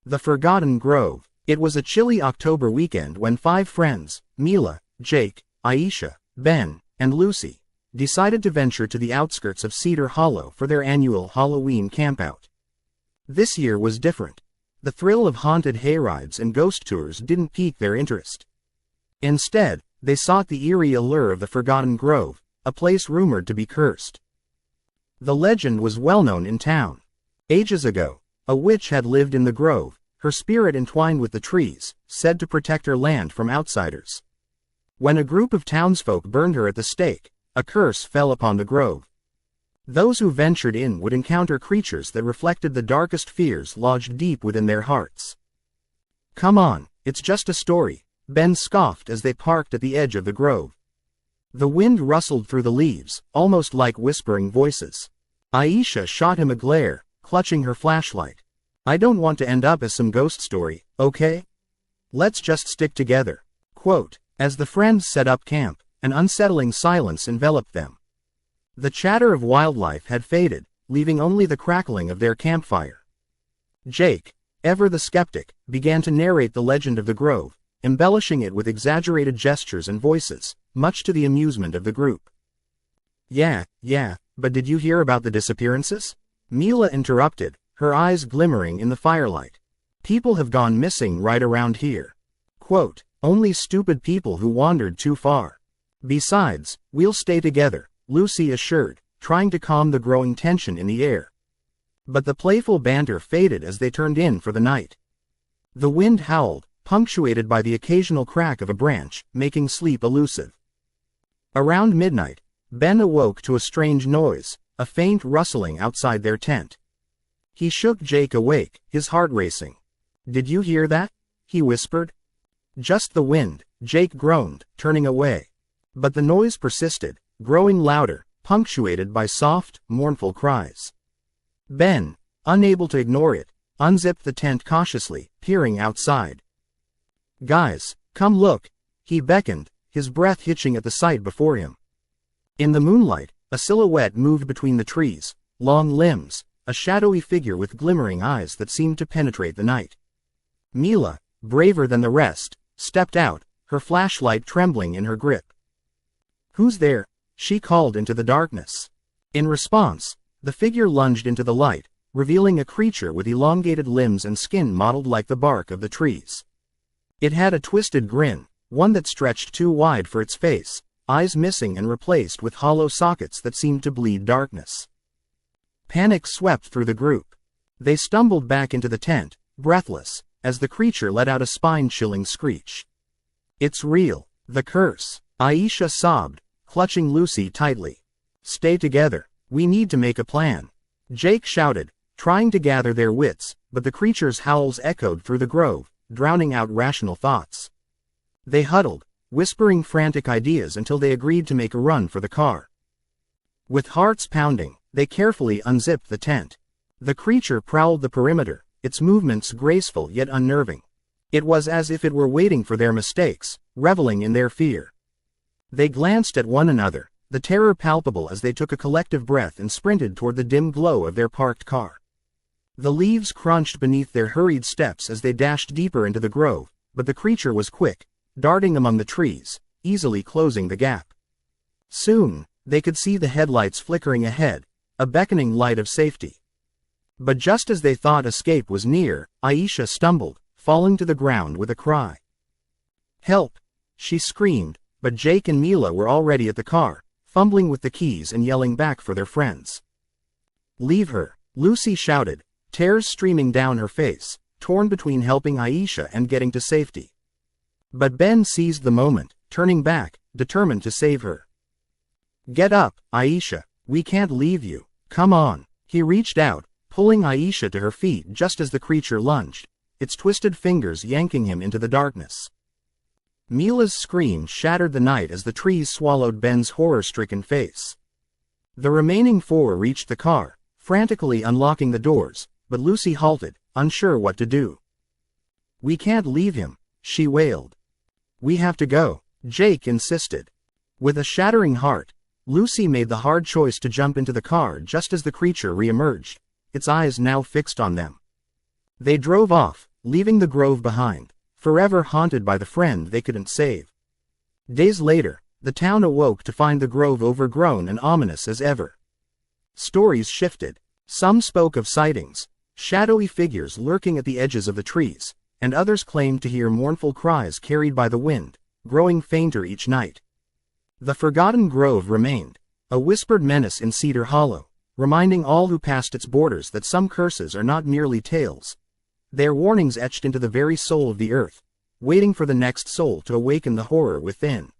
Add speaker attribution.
Speaker 1: The Forgotten Grove. It was a chilly October weekend when 5 friends, Mila, Jake, Aisha, Ben, and Lucy, decided to venture to the outskirts of Cedar Hollow for their annual Halloween campout. This year was different. The thrill of haunted hayrides and ghost tours didn't pique their interest. Instead, they sought the eerie allure of the Forgotten Grove, a place rumored to be cursed. The legend was well known in town. Ages ago, a witch had lived in the grove, her spirit entwined with the trees, said to protect her land from outsiders. When a group of townsfolk burned her at the stake, a curse fell upon the grove. Those who ventured in would encounter creatures that reflected the darkest fears lodged deep within their hearts. "Come on, it's just a story," Ben scoffed as they parked at the edge of the grove. The wind rustled through the leaves, almost like whispering voices. Aisha shot him a glare, clutching her flashlight. "I don't want to end up as some ghost story, okay? Let's just stick together." Quote, as the friends set up camp, an unsettling silence enveloped them. The chatter of wildlife had faded, leaving only the crackling of their campfire. Jake, ever the skeptic, began to narrate the legend of the grove, embellishing it with exaggerated gestures and voices, much to the amusement of the group. Yeah, but did you hear about the disappearances?" Mila interrupted, her eyes glimmering in the firelight. "People have gone missing right around here." Quote, "Only stupid people who wandered too far. Besides, we'll stay together," Lucy assured, trying to calm the growing tension in the air. But the playful banter faded as they turned in for the night. The wind howled, punctuated by the occasional crack of a branch, making sleep elusive. Around midnight, Ben awoke to a strange noise, a faint rustling outside their tent. He shook Jake awake, his heart racing. "Did you hear that?" he whispered. "Just the wind," Jake groaned, turning away. But the noise persisted, growing louder, punctuated by soft, mournful cries. Ben, unable to ignore it, unzipped the tent cautiously, peering outside. "Guys, come look," he beckoned, his breath hitching at the sight before him. In the moonlight, a silhouette moved between the trees, long limbs, a shadowy figure with glimmering eyes that seemed to penetrate the night. Mila, braver than the rest, stepped out, her flashlight trembling in her grip. "Who's there?" she called into the darkness. In response, the figure lunged into the light, revealing a creature with elongated limbs and skin mottled like the bark of the trees. It had a twisted grin, one that stretched too wide for its face, eyes missing and replaced with hollow sockets that seemed to bleed darkness. Panic swept through the group. They stumbled back into the tent, breathless, as the creature let out a spine-chilling screech. "It's real, the curse," Aisha sobbed, clutching Lucy tightly. "Stay together, we need to make a plan," Jake shouted, trying to gather their wits, but the creature's howls echoed through the grove, drowning out rational thoughts. They huddled, whispering frantic ideas until they agreed to make a run for the car. With hearts pounding, they carefully unzipped the tent. The creature prowled the perimeter, its movements graceful yet unnerving. It was as if it were waiting for their mistakes, reveling in their fear. They glanced at one another, the terror palpable as they took a collective breath and sprinted toward the dim glow of their parked car. The leaves crunched beneath their hurried steps as they dashed deeper into the grove, but the creature was quick, darting among the trees, easily closing the gap. Soon, they could see the headlights flickering ahead, a beckoning light of safety. But just as they thought escape was near, Aisha stumbled, falling to the ground with a cry. "Help!" she screamed, but Jake and Mila were already at the car, fumbling with the keys and yelling back for their friends. "Leave her," Lucy shouted, tears streaming down her face, torn between helping Aisha and getting to safety. But Ben seized the moment, turning back, determined to save her. "Get up, Aisha, we can't leave you, come on." He reached out, pulling Aisha to her feet just as the creature lunged, its twisted fingers yanking him into the darkness. Mila's scream shattered the night as the trees swallowed Ben's horror-stricken face. The remaining 4 reached the car, frantically unlocking the doors, but Lucy halted, unsure what to do. "We can't leave him," she wailed. "We have to go," Jake insisted. With a shattering heart, Lucy made the hard choice to jump into the car just as the creature re-emerged, its eyes now fixed on them. They drove off, leaving the grove behind, forever haunted by the friend they couldn't save. Days later, the town awoke to find the grove overgrown and ominous as ever. Stories shifted. Some spoke of sightings, shadowy figures lurking at the edges of the trees, and others claimed to hear mournful cries carried by the wind, growing fainter each night. The forgotten grove remained, a whispered menace in Cedar Hollow, reminding all who passed its borders that some curses are not merely tales. They are warnings etched into the very soul of the earth, waiting for the next soul to awaken the horror within.